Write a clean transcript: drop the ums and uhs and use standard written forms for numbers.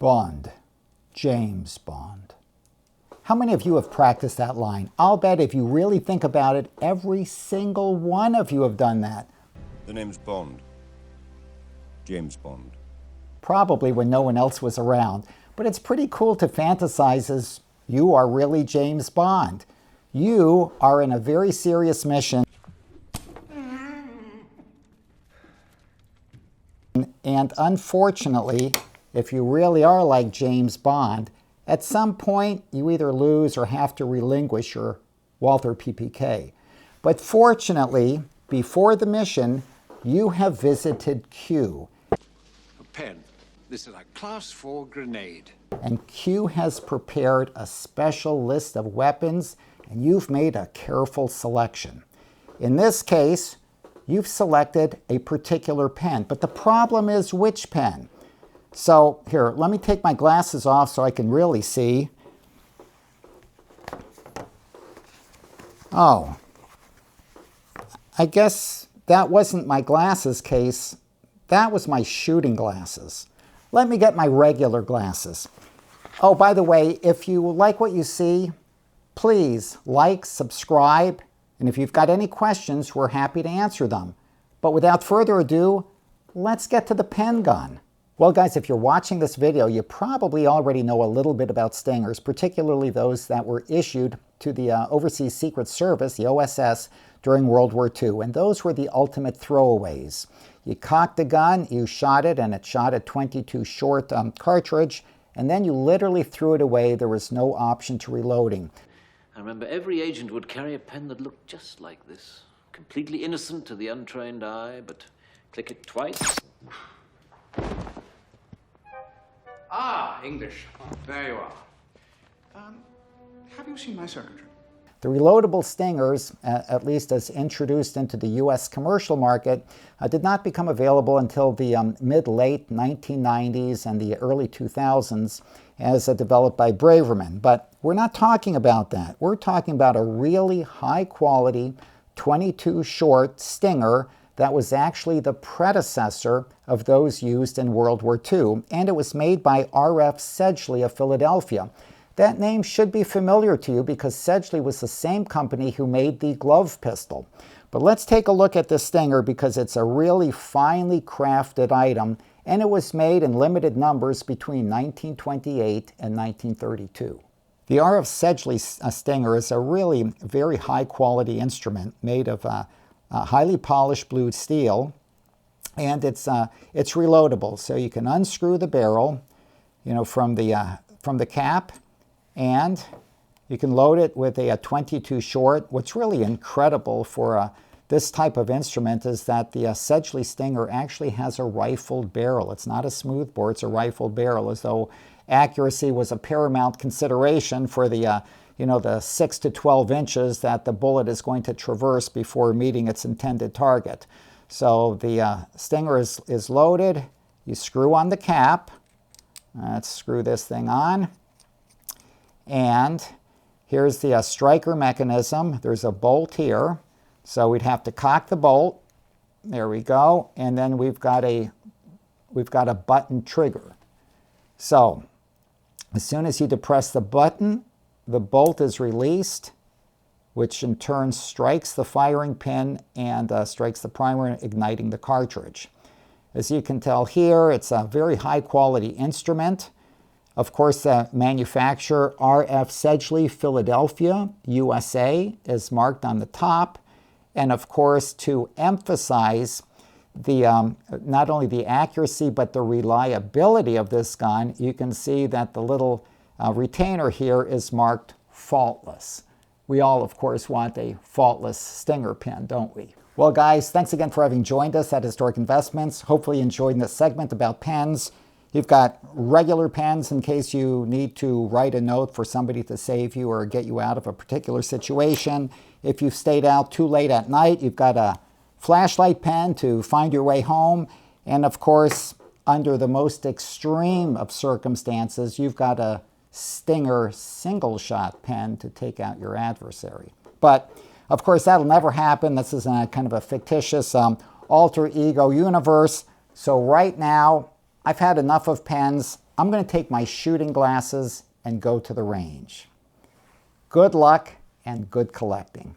Bond. James Bond. How many of you have practiced that line? I'll bet if you really think about it, every single one of you have done that. The name's Bond. James Bond. Probably when no one else was around. But it's pretty cool to fantasize as you are really James Bond. You are in a very serious mission. And unfortunately, if you really are like James Bond, at some point you either lose or have to relinquish your Walther PPK. But fortunately, before the mission, you have visited Q. A pen. This is a Class 4 grenade. And Q has prepared a special list of weapons, and you've made a careful selection. In this case, you've selected a particular pen, but the problem is which pen? So here, let me take my glasses off so I can really see. Oh, I guess that wasn't my glasses case. That was my shooting glasses. Let me get my regular glasses. Oh, by the way, if you like what you see, please like, subscribe, and if you've got any questions, we're happy to answer them. But without further ado, let's get to the pen gun. Well, guys, if you're watching this video, you probably already know a little bit about stingers, particularly those that were issued to the Overseas Secret Service, the OSS, during World War II. And those were the ultimate throwaways. You cocked the gun, you shot it, and it shot a .22 short cartridge, and then you literally threw it away. There was no option to reloading. I remember every agent would carry a pen that looked just like this. Completely innocent to the untrained eye, but click it twice. Ah, English. There you are. Have you seen my circuitry? The reloadable stingers, at least as introduced into the U.S. commercial market, did not become available until the mid-late 1990s and the early 2000s as developed by Braverman. But we're not talking about that. We're talking about a really high-quality .22 short stinger that was actually the predecessor of those used in World War II, and it was made by R.F. Sedgley of Philadelphia. That name should be familiar to you because Sedgley was the same company who made the glove pistol. But let's take a look at this stinger because it's a really finely crafted item, and it was made in limited numbers between 1928 and 1932. The R.F. Sedgley stinger is a really very high-quality instrument made of highly polished blued steel, and it's reloadable. So you can unscrew the barrel, from the cap, and you can load it with a .22 short. What's really incredible for this type of instrument is that the Sedgley stinger actually has a rifled barrel. It's not a smoothbore, it's a rifled barrel, as though accuracy was a paramount consideration for the the 6 to 12 inches that the bullet is going to traverse before meeting its intended target. So the stinger is loaded. You screw on the cap. Let's screw this thing on. And here's the striker mechanism. There's a bolt here. So we'd have to cock the bolt. There we go. And then we've got a button trigger. So as soon as you depress the button, the bolt is released, which in turn strikes the firing pin and strikes the primer, igniting the cartridge. As you can tell here, it's a very high-quality instrument. Of course, the manufacturer, R.F. Sedgley, Philadelphia, USA, is marked on the top. And of course, to emphasize the not only the accuracy but the reliability of this gun, you can see that the little retainer here is marked faultless. We all, of course, want a faultless stinger pin, don't we? Well, guys, thanks again for having joined us at Historic Investments. Hopefully you enjoyed this segment about pens. You've got regular pens in case you need to write a note for somebody to save you or get you out of a particular situation. If you've stayed out too late at night, you've got a flashlight pen to find your way home. And of course, under the most extreme of circumstances, you've got a Stinger single-shot pen to take out your adversary. But, of course, that'll never happen. This is a kind of a fictitious alter ego universe. So right now, I've had enough of pens. I'm going to take my shooting glasses and go to the range. Good luck and good collecting.